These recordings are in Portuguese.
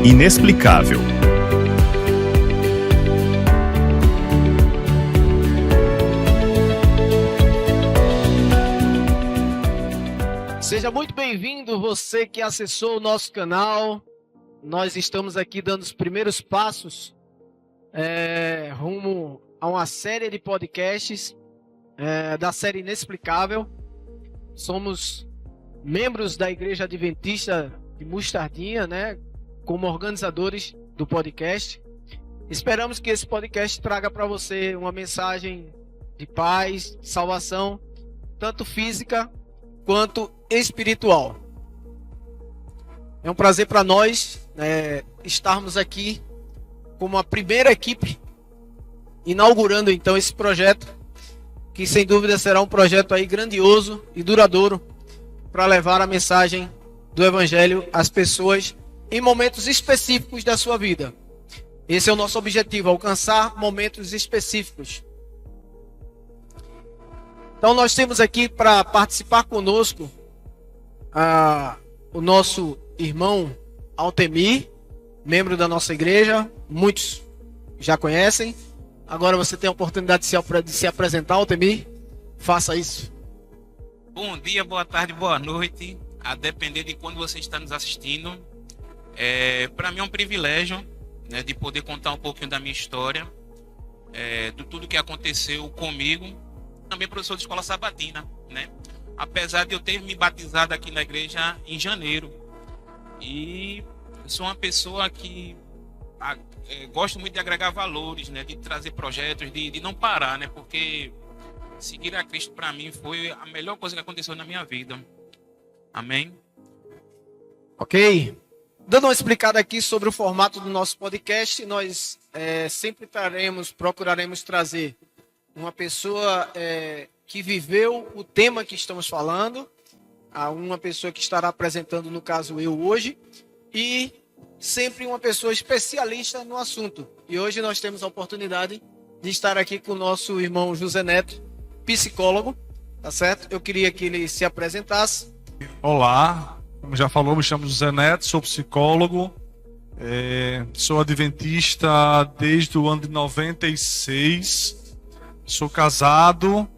Inexplicável. Seja muito bem-vindo, você que acessou o nosso canal. Nós estamos aqui dando os primeiros passos rumo a uma série de podcasts da série Inexplicável. Somos membros da Igreja Adventista de Mostardinha, né, como organizadores do podcast. Esperamos que esse podcast traga para você uma mensagem de paz, de salvação, tanto física quanto espiritual. É um prazer para nós estarmos aqui como a primeira equipe, inaugurando então esse projeto, que sem dúvida será um projeto aí grandioso e duradouro para levar a mensagem do Evangelho às pessoas em momentos específicos da sua vida. Esse é o nosso objetivo, alcançar momentos específicos. Então nós temos aqui para participar conosco o nosso irmão Altemir, membro da nossa igreja. Muitos já conhecem. Agora você tem a oportunidade de se apresentar, Altemir. Faça isso. Bom dia, boa tarde, boa noite. A depender de quando você está nos assistindo. Para mim é um privilégio, né, de poder contar um pouquinho da minha história, de tudo que aconteceu comigo. Também professor de escola sabatina, né? Apesar de eu ter me batizado aqui na igreja em janeiro. E sou uma pessoa que gosto muito de agregar valores, né? De trazer projetos, de não parar, né? Porque seguir a Cristo para mim foi a melhor coisa que aconteceu na minha vida. Amém? Ok. Dando uma explicada aqui sobre o formato do nosso podcast, nós sempre procuraremos trazer uma pessoa que viveu o tema que estamos falando, uma pessoa que estará apresentando, no caso eu hoje, e sempre uma pessoa especialista no assunto. E hoje nós temos a oportunidade de estar aqui com o nosso irmão José Neto, psicólogo, tá certo? Eu queria que ele se apresentasse. Olá, como já falou, me chamo José Neto, sou psicólogo, sou adventista desde o ano de 96, sou casado,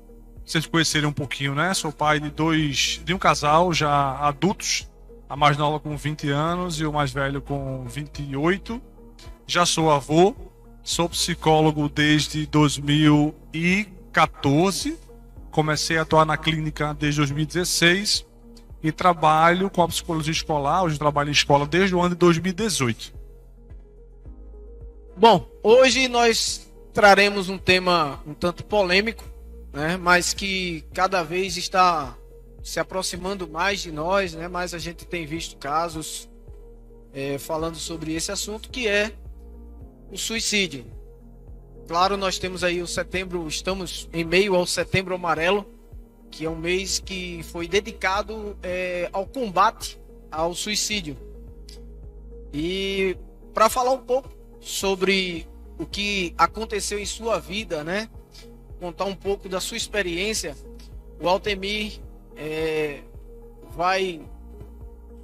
vocês conhecerem um pouquinho, né? Sou pai de um casal já adultos, a mais nova com 20 anos e o mais velho com 28. Já sou avô, sou psicólogo desde 2014, comecei a atuar na clínica desde 2016 e trabalho com a psicologia escolar. Hoje trabalho em escola desde o ano de 2018. Bom, hoje nós traremos um tema um tanto polêmico, né, mas que cada vez está se aproximando mais de nós, né, mas a gente tem visto casos falando sobre esse assunto, que é o suicídio. Claro, nós temos aí o setembro, estamos em meio ao Setembro Amarelo, que é um mês que foi dedicado ao combate ao suicídio. E para falar um pouco sobre o que aconteceu em sua vida, né? Contar um pouco da sua experiência, o Altemir vai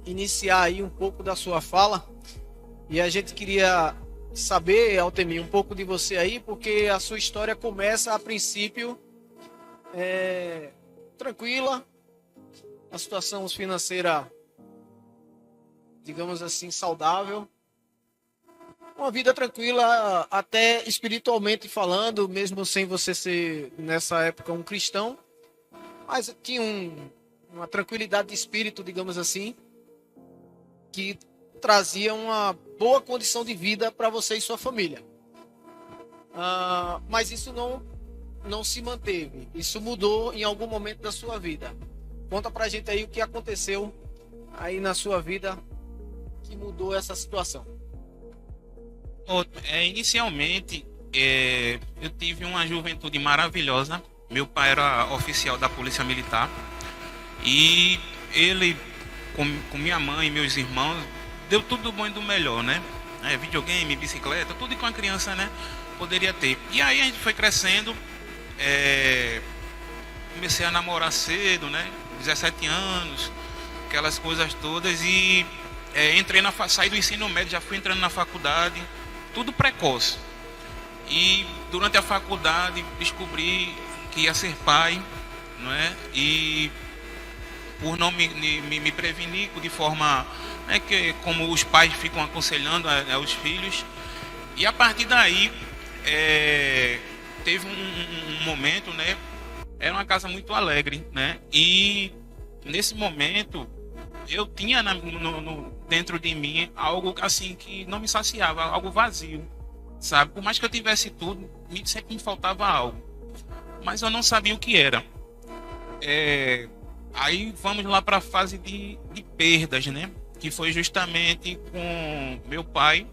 iniciar aí um pouco da sua fala. E a gente queria saber, Altemir, um pouco de você aí, porque a sua história começa a princípio tranquila, a situação financeira, digamos assim, saudável, uma vida tranquila, até espiritualmente falando, mesmo sem você ser nessa época um cristão, mas tinha uma tranquilidade de espírito, digamos assim, que trazia uma boa condição de vida para você e sua família. Mas isso não se manteve. Isso mudou em algum momento da sua vida. Conta pra gente aí o que aconteceu aí na sua vida que mudou essa situação. Inicialmente, eu tive uma juventude maravilhosa. Meu pai era oficial da Polícia Militar e ele, com minha mãe e meus irmãos, deu tudo do bom e do melhor, né? Videogame, bicicleta, tudo com a criança, né? poderia ter. E aí a gente foi crescendo, comecei a namorar cedo, né? 17 anos, aquelas coisas todas, e saí do ensino médio, já fui entrando na faculdade, tudo precoce. E durante a faculdade descobri que ia ser pai, não é? E por não me prevenir de forma, né, que como os pais ficam aconselhando aos filhos. E a partir daí teve um momento, né? Era uma casa muito alegre, né? E nesse momento eu tinha dentro de mim algo assim que não me saciava, algo vazio, sabe? Por mais que eu tivesse tudo, sempre me faltava algo, mas eu não sabia o que era. Aí vamos lá para a fase de perdas, né? Que foi justamente com meu pai.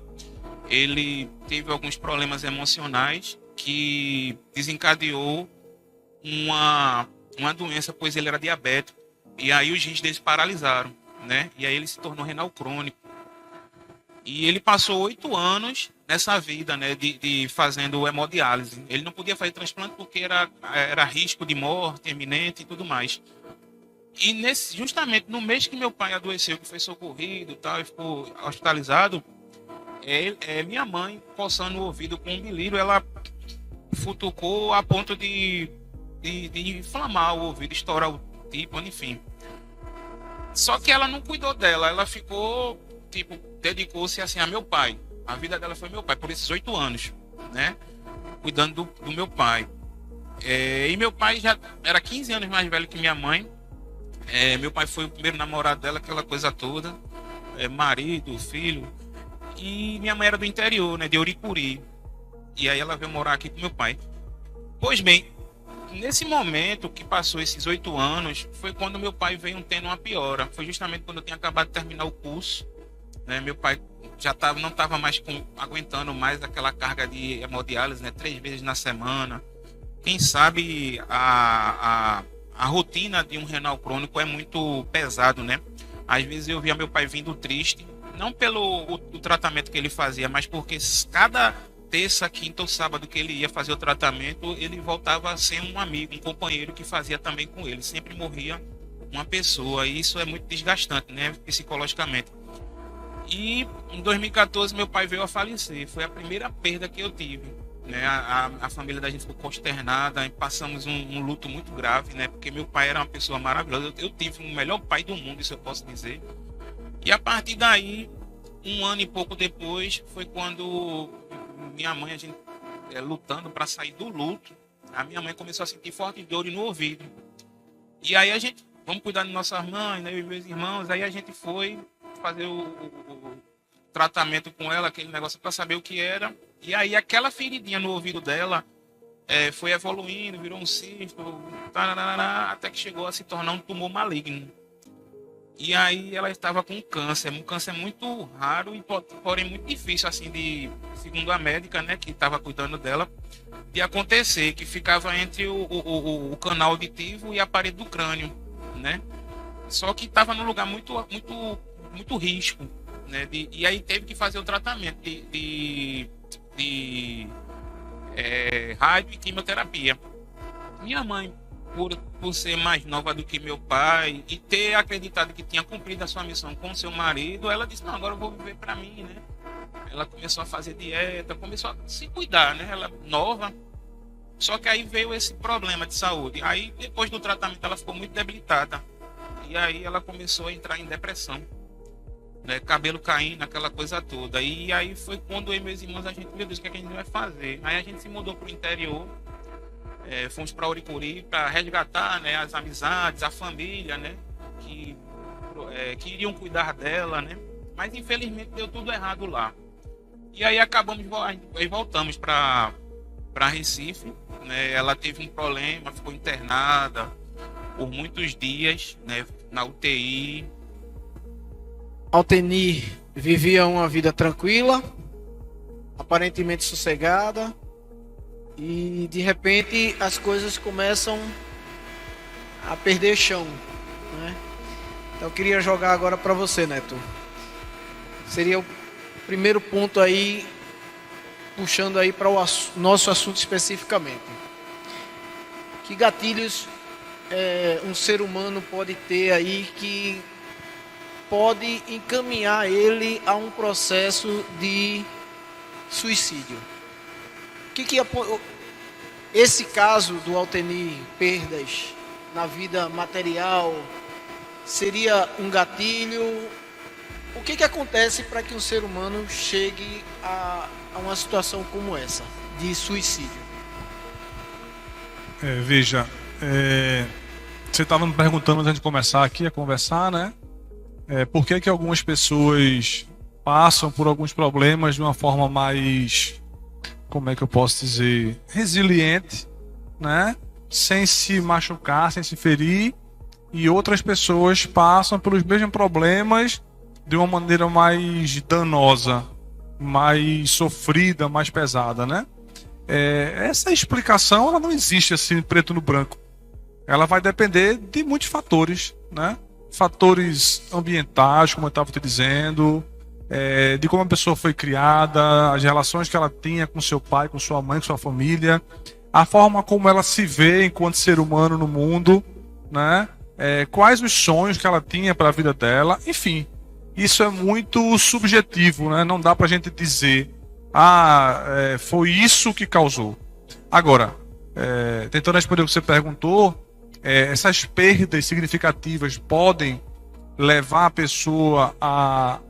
Ele teve alguns problemas emocionais que desencadeou uma doença, pois ele era diabético. E aí os rins dele paralisaram, né? E aí ele se tornou renal crônico. E ele passou 8 anos nessa vida, né? De fazendo hemodiálise. Ele não podia fazer transplante porque era risco de morte iminente e tudo mais. E justamente no mês que meu pai adoeceu, que foi socorrido e tal, e ficou hospitalizado, minha mãe, coçando o ouvido com um bilírio, ela futucou a ponto de inflamar o ouvido, estourar o tímpano, enfim. Só que ela não cuidou dela, ela ficou, dedicou-se assim a meu pai. A vida dela foi meu pai, por esses 8 anos, né? Cuidando do meu pai. E meu pai já era 15 anos mais velho que minha mãe. Meu pai foi o primeiro namorado dela, aquela coisa toda. Marido, filho. E minha mãe era do interior, né? De Uricuri. E aí ela veio morar aqui com meu pai. Pois bem, nesse momento que passou esses 8 anos, foi quando meu pai veio tendo uma piora. Foi justamente quando eu tinha acabado de terminar o curso, né? Meu pai já não estava mais aguentando mais aquela carga de hemodiálise, né? 3 vezes na semana. Quem sabe a rotina de um renal crônico é muito pesado, né? Às vezes eu via meu pai vindo triste, não pelo o tratamento que ele fazia, mas porque cada terça, quinta ou sábado que ele ia fazer o tratamento, ele voltava a ser um amigo, um companheiro que fazia também com ele. Sempre morria uma pessoa, e isso é muito desgastante, né, psicologicamente. E em 2014 meu pai veio a falecer, foi a primeira perda que eu tive, né? A família da gente ficou consternada, passamos um luto muito grave, né? Porque meu pai era uma pessoa maravilhosa, eu tive o melhor pai do mundo, isso eu posso dizer. E a partir daí, 1 ano e pouco depois, foi quando minha mãe, a gente lutando para sair do luto, a minha mãe começou a sentir forte dor no ouvido. E aí a gente, vamos cuidar de nossas mães, né, eu e meus irmãos, aí a gente foi fazer o tratamento com ela, aquele negócio para saber o que era. E aí aquela feridinha no ouvido dela foi evoluindo, virou um cisto, até que chegou a se tornar um tumor maligno. E aí ela estava com um câncer muito raro e porém muito difícil, assim, segundo a médica, né, que estava cuidando dela, de acontecer, que ficava entre o canal auditivo e a parede do crânio, né? Só que estava num lugar muito risco, né? E aí teve que fazer o tratamento de rádio e quimioterapia. Minha mãe, por ser mais nova do que meu pai e ter acreditado que tinha cumprido a sua missão com seu marido, ela disse, não, agora eu vou viver para mim, né? Ela começou a fazer dieta, começou a se cuidar, né? Ela nova, só que aí veio esse problema de saúde. Aí depois do tratamento ela ficou muito debilitada e aí ela começou a entrar em depressão, né? Cabelo caindo, aquela coisa toda. E aí foi quando eu e meus irmãos, a gente, meu Deus, o que a gente vai fazer? Aí a gente se mudou para o interior. Fomos para Uricuri para resgatar, né, as amizades, a família, né, que iriam cuidar dela, né, mas infelizmente deu tudo errado lá. E aí voltamos para Recife, né, ela teve um problema, ficou internada por muitos dias, né, na UTI. Altenir vivia uma vida tranquila, aparentemente sossegada. E de repente as coisas começam a perder chão, né? Então eu queria jogar agora para você, Neto. Seria o primeiro ponto aí puxando aí para o nosso assunto especificamente. Que gatilhos um ser humano pode ter aí que pode encaminhar ele a um processo de suicídio? Esse caso do Altenir, perdas na vida material, seria um gatilho? O que acontece para que um ser humano chegue a uma situação como essa, de suicídio? Veja, você estava me perguntando antes de começar aqui a conversar, né? Por que algumas pessoas passam por alguns problemas de uma forma mais, como é que eu posso dizer, resiliente, né? Sem se machucar, sem se ferir, e outras pessoas passam pelos mesmos problemas de uma maneira mais danosa, mais sofrida, mais pesada, né? Essa explicação ela não existe assim preto no branco. Ela vai depender de muitos fatores, né? Fatores ambientais, como eu estava te dizendo, de como a pessoa foi criada, as relações que ela tinha com seu pai, com sua mãe, com sua família, a forma como ela se vê enquanto ser humano no mundo, né? Quais os sonhos que ela tinha para a vida dela, enfim. Isso é muito subjetivo, né? Não dá para a gente dizer, foi isso que causou. Agora, tentando responder o que você perguntou, essas perdas significativas podem levar a pessoa a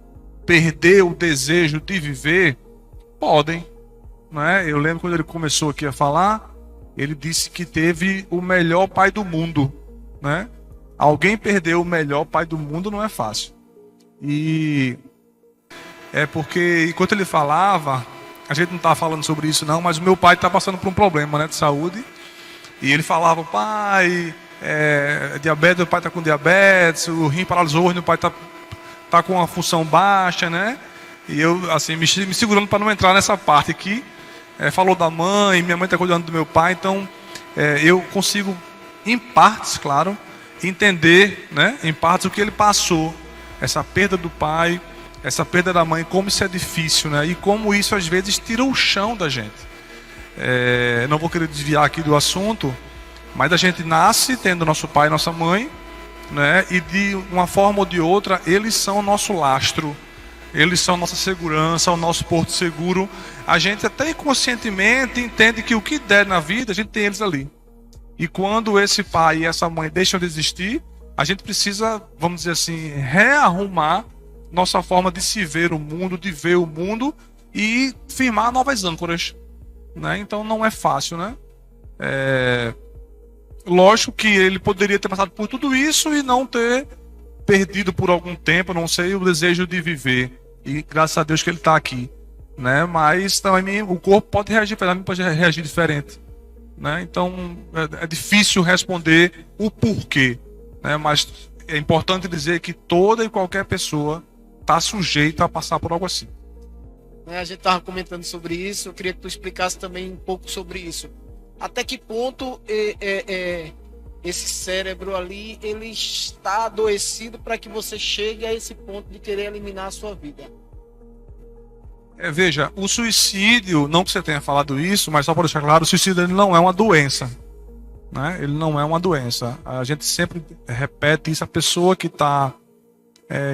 perder o desejo de viver? Podem, né? Eu lembro quando ele começou aqui a falar, ele disse que teve o melhor pai do mundo, né? Alguém perder o melhor pai do mundo não é fácil. E porque enquanto ele falava, a gente não estava falando sobre isso não, mas o meu pai está passando por um problema, né, de saúde. E ele falava, pai, diabetes, meu pai está com diabetes, o rim paralisou, meu pai tá com uma função baixa, né? E eu, assim, me segurando para não entrar nessa parte aqui. Falou da mãe, minha mãe está cuidando do meu pai, então eu consigo, em partes, claro, entender, né, em partes o que ele passou. Essa perda do pai, essa perda da mãe, como isso é difícil, né? E como isso às vezes tira o chão da gente. Não vou querer desviar aqui do assunto, mas a gente nasce tendo nosso pai e nossa mãe, né? E de uma forma ou de outra, eles são o nosso lastro, eles são a nossa segurança, o nosso porto seguro. A gente até inconscientemente entende que o que der na vida, a gente tem eles ali. E quando esse pai e essa mãe deixam de existir, a gente precisa, vamos dizer assim, rearrumar nossa forma de se ver o mundo, de ver o mundo e firmar novas âncoras, né? Então não é fácil, né? Lógico que ele poderia ter passado por tudo isso e não ter perdido por algum tempo, não sei, o desejo de viver. E graças a Deus que ele está aqui, né? Mas também o corpo pode reagir, pode reagir diferente, né? Então é difícil responder o porquê, né? Mas é importante dizer que toda e qualquer pessoa está sujeita a passar por algo assim. A gente estava comentando sobre isso, eu queria que tu explicasse também um pouco sobre isso. Até que ponto esse cérebro ali ele está adoecido para que você chegue a esse ponto de querer eliminar a sua vida? Veja, o suicídio, não que você tenha falado isso, mas só para deixar claro, o suicídio ele não é uma doença, né? Ele não é uma doença. A gente sempre repete isso, a pessoa que está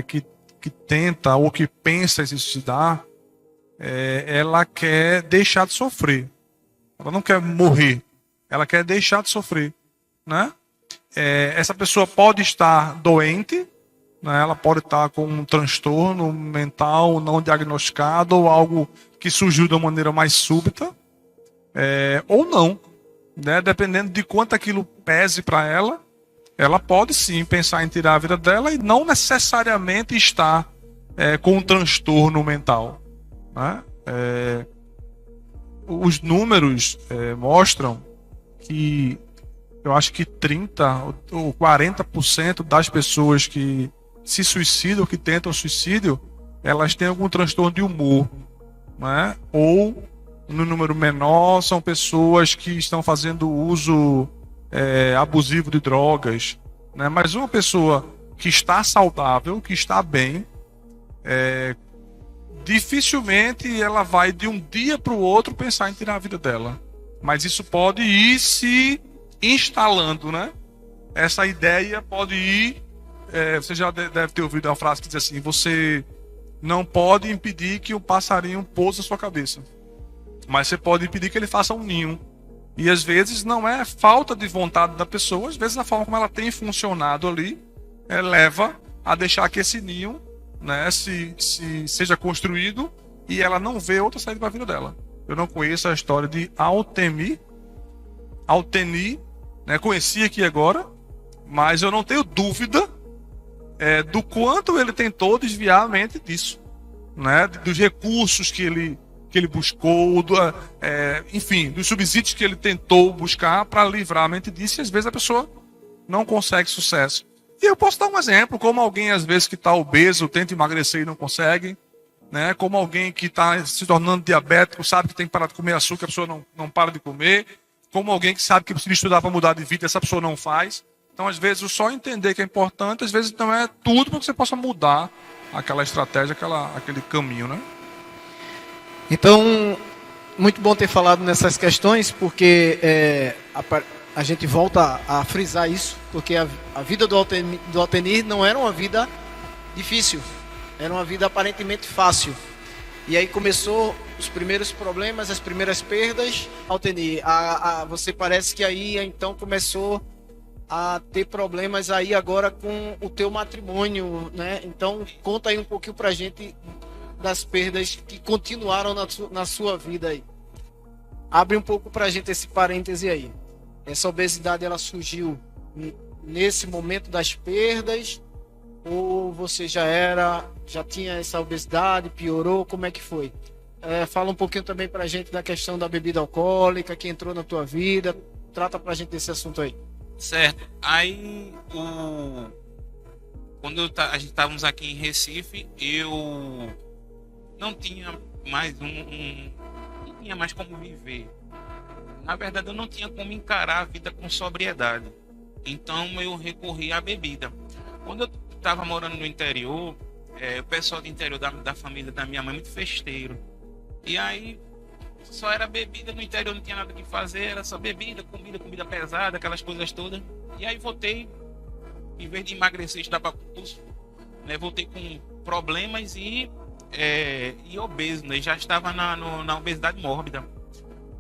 que tenta ou que pensa em se suicidar, ela quer deixar de sofrer. Ela não quer morrer, ela quer deixar de sofrer, né? Essa pessoa pode estar doente, né? Ela pode estar com um transtorno mental não diagnosticado ou algo que surgiu de uma maneira mais súbita, ou não, né? Dependendo de quanto aquilo pese para ela, ela pode sim pensar em tirar a vida dela e não necessariamente estar com um transtorno mental, né? Os números mostram que eu acho que 30% ou 40% das pessoas que se suicidam, que tentam suicídio, elas têm algum transtorno de humor, né? Ou, no número menor, são pessoas que estão fazendo uso abusivo de drogas, né? Mas uma pessoa que está saudável, que está bem, dificilmente ela vai de um dia para o outro pensar em tirar a vida dela. Mas isso pode ir se instalando, né? Essa ideia pode ir... você já deve ter ouvido uma frase que diz assim: você não pode impedir que o passarinho pouse na sua cabeça, mas você pode impedir que ele faça um ninho. E às vezes não é falta de vontade da pessoa, às vezes a forma como ela tem funcionado ali leva a deixar que esse ninho, né, se seja construído e ela não vê outra saída para a vida dela. Eu não conheço a história de Alteni, né, conheci aqui agora, mas eu não tenho dúvida do quanto ele tentou desviar a mente disso, né, dos recursos que ele buscou, enfim, dos subsídios que ele tentou buscar para livrar a mente disso, e às vezes a pessoa não consegue sucesso. E eu posso dar um exemplo, como alguém às vezes que está obeso, tenta emagrecer e não consegue, né? Como alguém que está se tornando diabético, sabe que tem que parar de comer açúcar, a pessoa não para de comer, como alguém que sabe que precisa estudar para mudar de vida, essa pessoa não faz. Então, às vezes, o só entender que é importante, às vezes não é tudo para que você possa mudar aquela estratégia, aquele caminho, né? Então, muito bom ter falado nessas questões, porque a gente volta a frisar isso, porque a vida do Altenir não era uma vida difícil, era uma vida aparentemente fácil. E aí começou os primeiros problemas, as primeiras perdas. Altenir, você parece que aí então começou a ter problemas aí agora com o teu matrimônio, né? Então conta aí um pouquinho pra gente das perdas que continuaram na sua vida aí. Abre um pouco pra gente esse parêntese aí. Essa obesidade, ela surgiu nesse momento das perdas, ou você já tinha essa obesidade, piorou, como é que foi? Fala um pouquinho também pra gente da questão da bebida alcoólica que entrou na tua vida, trata pra gente desse assunto aí. Certo. Aí, quando a gente estávamos aqui em Recife, eu não tinha mais não tinha mais como viver. Na verdade, eu não tinha como encarar a vida com sobriedade. Então, eu recorri à bebida. Quando eu estava morando no interior, o pessoal do interior da família da minha mãe é muito festeiro. E aí, só era bebida no interior, não tinha nada que fazer, era só bebida, comida pesada, aquelas coisas todas. E aí, voltei, em vez de emagrecer, estudar para concurso, né, voltei com problemas e obeso, né? Já estava na obesidade mórbida,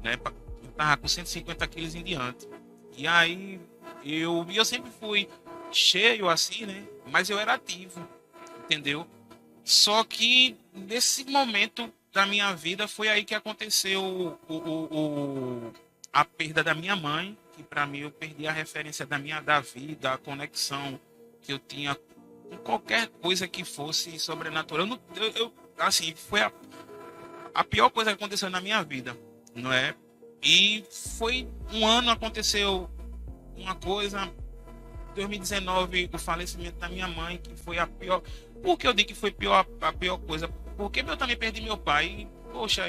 né? Eu estava com 150 quilos em diante. E aí eu sempre fui cheio assim, né? Mas eu era ativo, entendeu? Só que nesse momento da minha vida foi aí que aconteceu a perda da minha mãe, que para mim eu perdi a referência da vida, a conexão que eu tinha com qualquer coisa que fosse sobrenatural. Assim, foi a pior coisa que aconteceu na minha vida, não é? E foi um ano, aconteceu uma coisa, 2019, o falecimento da minha mãe, que foi a pior. Por que eu digo que foi a pior coisa? Porque eu também perdi meu pai. E, poxa,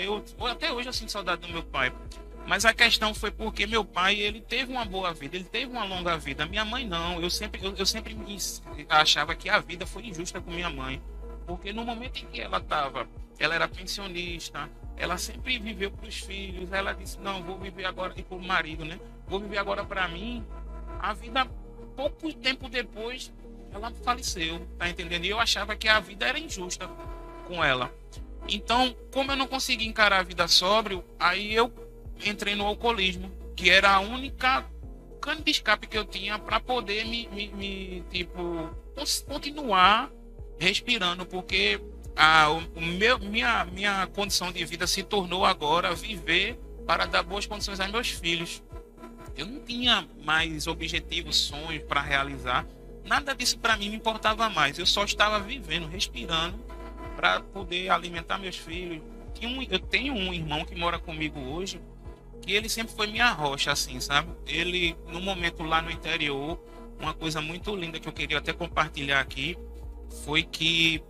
até hoje eu sinto saudade do meu pai. Mas a questão foi porque meu pai, ele teve uma boa vida, ele teve uma longa vida. Minha mãe não. Eu sempre achava que a vida foi injusta com minha mãe. Porque no momento em que ela era pensionista, ela sempre viveu para os filhos. Ela disse, não, vou viver agora, e para o marido, né? Vou viver agora para mim. A vida, pouco tempo depois, ela faleceu, tá entendendo? E eu achava que a vida era injusta com ela. Então, como eu não conseguia encarar a vida sóbrio, aí eu entrei no alcoolismo, que era a única cano de escape que eu tinha para poder continuar respirando, porque minha condição de vida se tornou agora viver para dar boas condições aos meus filhos. Eu não tinha mais objetivos, sonhos para realizar. Nada disso para mim me importava mais. Eu só estava vivendo, respirando para poder alimentar meus filhos. Eu tenho um irmão que mora comigo hoje, que ele sempre foi minha rocha, assim, sabe? Ele, no momento lá no interior, uma coisa muito linda que eu queria até compartilhar aqui, foi que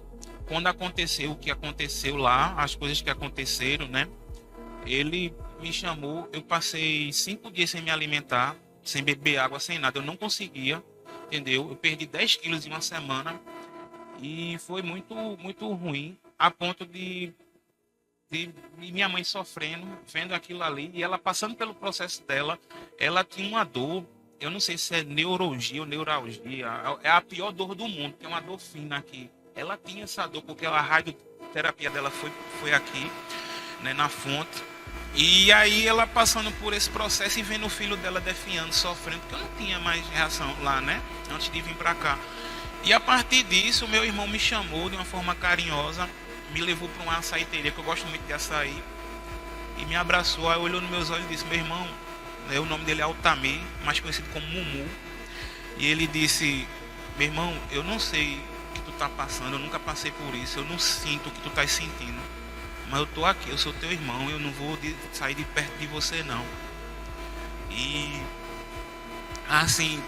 quando aconteceu o que aconteceu lá, as coisas que aconteceram, né? Ele me chamou, eu passei 5 dias sem me alimentar, sem beber água, sem nada, eu não conseguia, entendeu? Eu perdi 10 quilos em uma semana e foi muito, muito ruim, a ponto de minha mãe sofrendo, vendo aquilo ali, e ela passando pelo processo dela, ela tinha uma dor, eu não sei se é neurologia ou neuralgia, é a pior dor do mundo, tem uma dor fina aqui. Ela tinha essa dor porque a radioterapia dela foi aqui, né, na fonte. E aí ela passando por esse processo e vendo o filho dela definhando, sofrendo, porque eu não tinha mais reação lá, né, antes de vir para cá. E a partir disso, meu irmão me chamou de uma forma carinhosa, me levou para uma açaiteria, que eu gosto muito de açaí, e me abraçou, aí olhou nos meus olhos e disse: meu irmão, o nome dele é Altamir, mais conhecido como Mumu, e ele disse: meu irmão, eu não sei o que tu tá passando, eu nunca passei por isso, eu não sinto o que tu tá sentindo, mas eu tô aqui, eu sou teu irmão, eu não vou sair de perto de você não. E assim,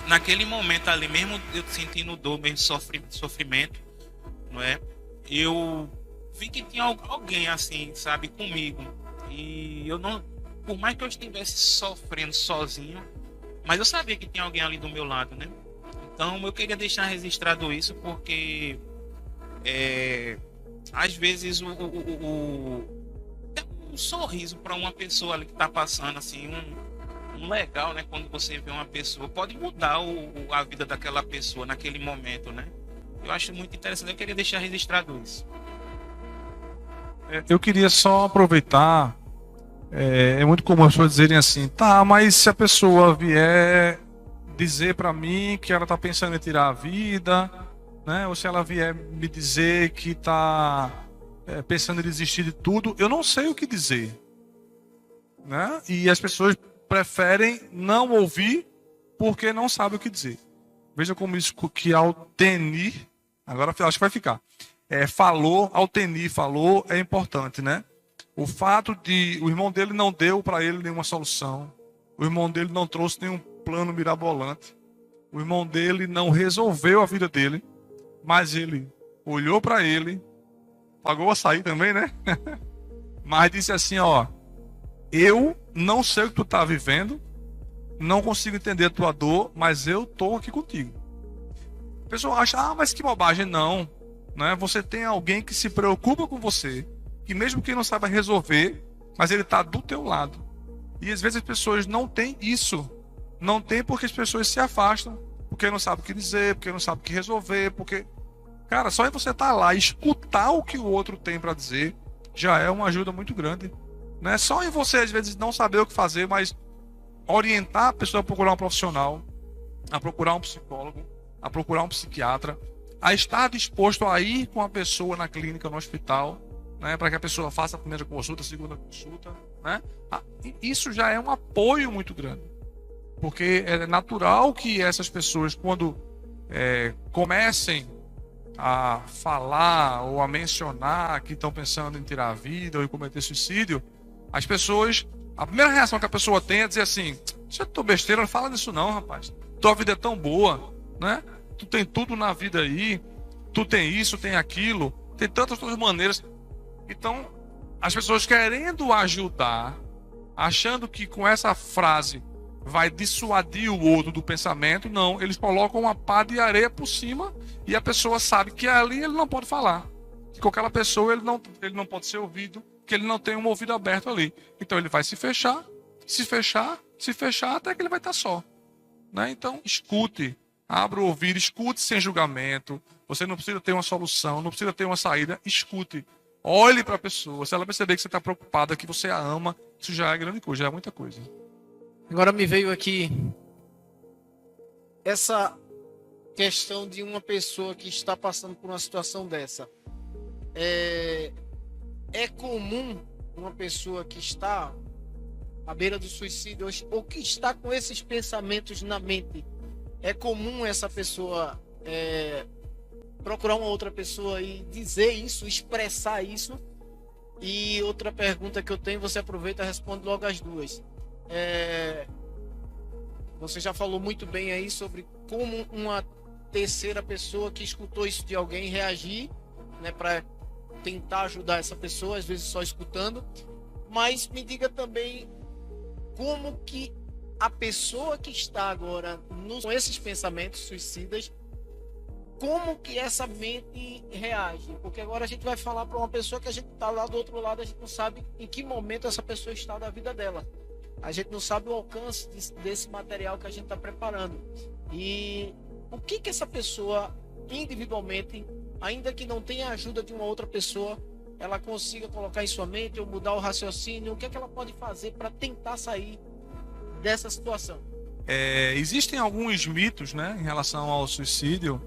naquele momento ali, mesmo eu sentindo dor, mesmo sofrimento, não é? Eu vi que tinha alguém assim, sabe, comigo. E eu não, por mais que eu estivesse sofrendo sozinho, mas eu sabia que tinha alguém ali do meu lado, né? Então eu queria deixar registrado isso porque às vezes um sorriso para uma pessoa ali que está passando assim, um legal, né? Quando você vê uma pessoa, pode mudar a vida daquela pessoa naquele momento, né? Eu acho muito interessante, eu queria deixar registrado isso. Eu queria só aproveitar, é muito comum as pessoas dizerem assim, tá, mas se a pessoa vier dizer para mim que ela está pensando em tirar a vida, né, ou se ela vier me dizer que está pensando em desistir de tudo, eu não sei o que dizer, né? E as pessoas preferem não ouvir porque não sabem o que dizer. Veja como isso que Altenir, agora acho que vai ficar, Altenir falou, é importante, né? O fato de o irmão dele não deu para ele nenhuma solução, o irmão dele não trouxe nenhum plano mirabolante, o irmão dele não resolveu a vida dele, mas ele olhou para ele, pagou o açaí também, né? Mas disse assim, ó, eu não sei o que tu tá vivendo, não consigo entender a tua dor, mas eu tô aqui contigo. A pessoa acha, mas que bobagem. Não, né? Você tem alguém que se preocupa com você, que mesmo que não saiba resolver, mas ele está do teu lado. E às vezes as pessoas não têm isso. Não tem porque as pessoas se afastam, porque não sabem o que dizer, porque não sabem o que resolver, porque... Cara, só em você estar lá e escutar o que o outro tem para dizer, já é uma ajuda muito grande. Né? Só em você, às vezes, não saber o que fazer, mas orientar a pessoa a procurar um profissional, a procurar um psicólogo, a procurar um psiquiatra, a estar disposto a ir com a pessoa na clínica, no hospital, né, para que a pessoa faça a primeira consulta, a segunda consulta, né? Isso já é um apoio muito grande, porque é natural que essas pessoas, quando comecem a falar ou a mencionar que estão pensando em tirar a vida ou em cometer suicídio, as pessoas, a primeira reação que a pessoa tem é dizer assim: isso é tua besteira, não fala disso não, rapaz, tua vida é tão boa, né? Tu tem tudo na vida aí, tu tem isso, tem aquilo, tem tantas outras maneiras. Então, as pessoas querendo ajudar, achando que com essa frase vai dissuadir o outro do pensamento, não, eles colocam uma pá de areia por cima e a pessoa sabe que ali ele não pode falar, que com aquela pessoa ele não pode ser ouvido, que ele não tem um ouvido aberto ali. Então ele vai se fechar até que ele vai estar só, né? Então escute, abra o ouvido, escute sem julgamento. Você não precisa ter uma solução, não precisa ter uma saída, escute. Olhe para a pessoa, se ela perceber que você está preocupada, que você a ama, isso já é grande coisa, já é muita coisa. Agora me veio aqui essa questão de uma pessoa que está passando por uma situação dessa. É comum uma pessoa que está à beira do suicídio ou que está com esses pensamentos na mente, é comum essa pessoa procurar uma outra pessoa e dizer isso, expressar isso? E outra pergunta que eu tenho, você aproveita e responde logo as duas. Você já falou muito bem aí sobre como uma terceira pessoa que escutou isso de alguém reagir, né, para tentar ajudar essa pessoa, às vezes só escutando. Mas me diga também como que a pessoa que está agora com esses pensamentos suicidas como que essa mente reage? Porque agora a gente vai falar para uma pessoa que a gente está lá do outro lado, a gente não sabe em que momento essa pessoa está da vida dela. A gente não sabe o alcance desse material que a gente está preparando. E o que que essa pessoa, individualmente, ainda que não tenha a ajuda de uma outra pessoa, ela consiga colocar em sua mente ou mudar o raciocínio? O que é que ela pode fazer para tentar sair dessa situação? Existem alguns mitos, né, em relação ao suicídio,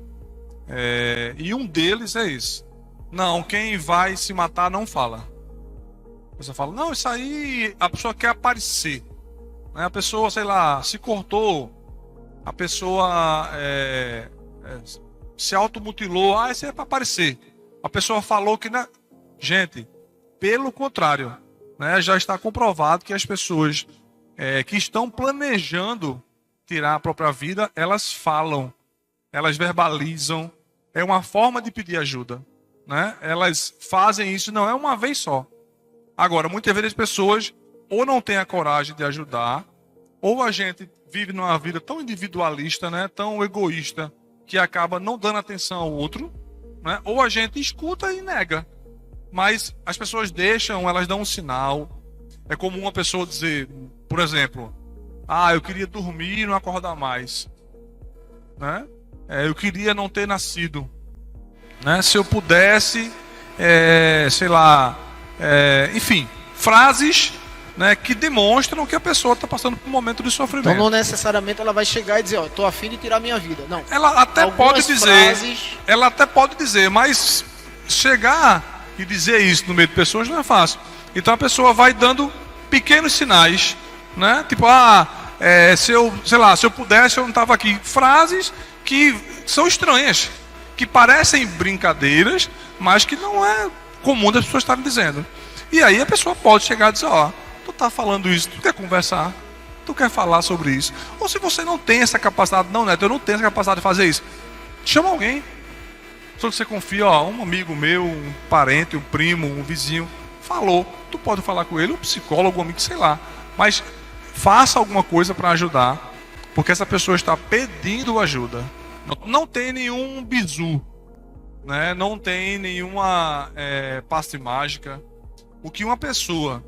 e um deles é esse. Não, quem vai se matar não fala. A pessoa fala, não, isso aí a pessoa quer aparecer. Né? A pessoa, sei lá, se cortou, a pessoa se automutilou, isso aí é para aparecer. A pessoa falou que... Não... Gente, pelo contrário, né, já está comprovado que as pessoas que estão planejando tirar a própria vida, elas falam, elas verbalizam, é uma forma de pedir ajuda, né? Elas fazem isso, não é uma vez só. Agora, muitas vezes as pessoas ou não têm a coragem de ajudar, ou a gente vive numa vida tão individualista, né, tão egoísta, que acaba não dando atenção ao outro, né? Ou a gente escuta e nega. Mas as pessoas deixam, elas dão um sinal. É comum uma pessoa dizer, por exemplo, eu queria dormir e não acordar mais, né? Eu queria não ter nascido, né? Se eu pudesse, sei lá, enfim, frases, né, que demonstram que a pessoa está passando por um momento de sofrimento. Então não necessariamente ela vai chegar e dizer, tô afim de tirar minha vida. Não. Ela até pode dizer, mas chegar e dizer isso no meio de pessoas não é fácil. Então a pessoa vai dando pequenos sinais, né? Tipo, se eu pudesse, eu não estava aqui. Frases que são estranhas, que parecem brincadeiras, mas que não é comum das pessoas estarem dizendo. E aí a pessoa pode chegar e dizer, tu tá falando isso, tu quer conversar? Tu quer falar sobre isso? Ou se você não tem essa capacidade, não, Neto, eu não tenho essa capacidade de fazer isso, chama alguém. Só que você confia, um amigo meu, um parente, um primo, um vizinho, falou, tu pode falar com ele, um psicólogo, um amigo, sei lá. Mas faça alguma coisa para ajudar, porque essa pessoa está pedindo ajuda. Não tem nenhum bizu, né? Não tem nenhuma passe mágica. O que uma pessoa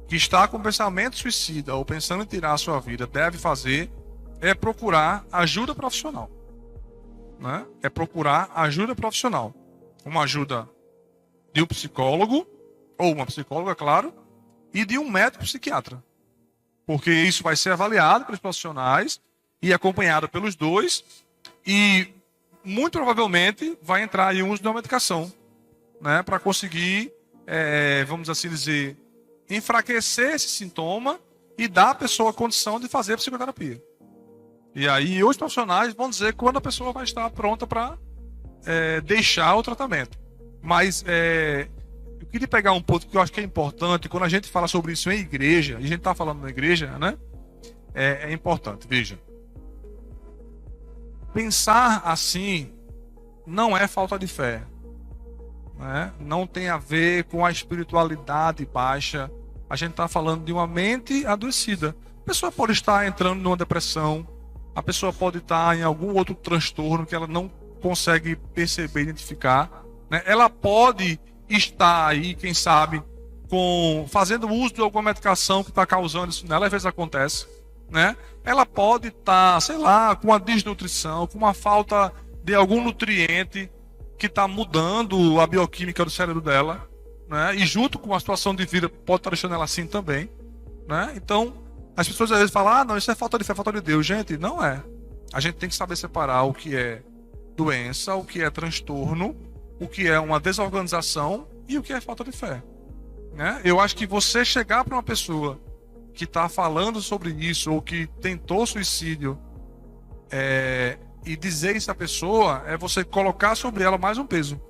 que está com pensamento suicida ou pensando em tirar a sua vida deve fazer é procurar ajuda profissional, né? É procurar ajuda profissional. Uma ajuda de um psicólogo, ou uma psicóloga, claro, e de um médico psiquiatra. Porque isso vai ser avaliado pelos profissionais e acompanhado pelos dois, e muito provavelmente vai entrar em uso de uma medicação, né? Para conseguir, vamos assim dizer, enfraquecer esse sintoma e dar à pessoa a condição de fazer a psicoterapia. E aí os profissionais vão dizer quando a pessoa vai estar pronta para deixar o tratamento. Mas eu queria pegar um ponto que eu acho que é importante, quando a gente fala sobre isso em igreja, e a gente está falando na igreja, né? É importante, veja. Pensar assim não é falta de fé, né? Não tem a ver com a espiritualidade baixa. A gente está falando de uma mente adoecida. A pessoa pode estar entrando numa depressão, a pessoa pode estar em algum outro transtorno que ela não consegue perceber, identificar, né? Ela pode estar aí, quem sabe, fazendo uso de alguma medicação que está causando isso nela, às vezes acontece, né? Ela pode estar, sei lá, com uma desnutrição, com uma falta de algum nutriente que está mudando a bioquímica do cérebro dela, né? E junto com a situação de vida pode estar deixando ela assim também, né? Então, as pessoas às vezes falam, não, isso é falta de fé, falta de Deus. Gente, não é. A gente tem que saber separar o que é doença, o que é transtorno, o que é uma desorganização e o que é falta de fé, né? Eu acho que você chegar para uma pessoa que está falando sobre isso ou que tentou suicídio e dizer isso à pessoa é você colocar sobre ela mais um peso,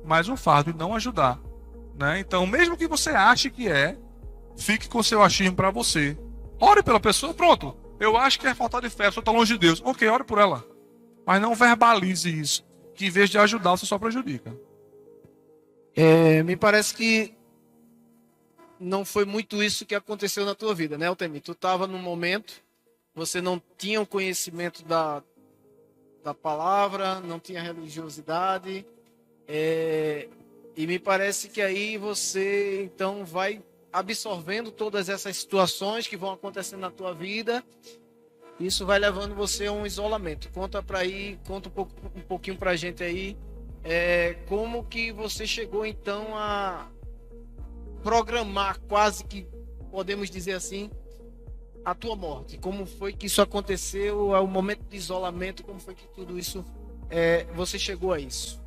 mais um fardo e não ajudar, né? Então, mesmo que você ache que fique com seu achismo para você. Ore pela pessoa, pronto. Eu acho que é falta de fé, a pessoa está longe de Deus. Ok, ore por ela. Mas não verbalize isso, que em vez de ajudar, você só prejudica. Me parece que não foi muito isso que aconteceu na tua vida, né, Altemir? Tu estava num momento, você não tinha o conhecimento da palavra, não tinha religiosidade, e me parece que aí você então vai absorvendo todas essas situações que vão acontecendo na tua vida. Isso vai levando você a um isolamento. Conta um pouquinho pra gente aí, como que você chegou então a programar, quase que podemos dizer assim, a tua morte. Como foi que isso aconteceu, o momento de isolamento, como foi que tudo isso, você chegou a isso?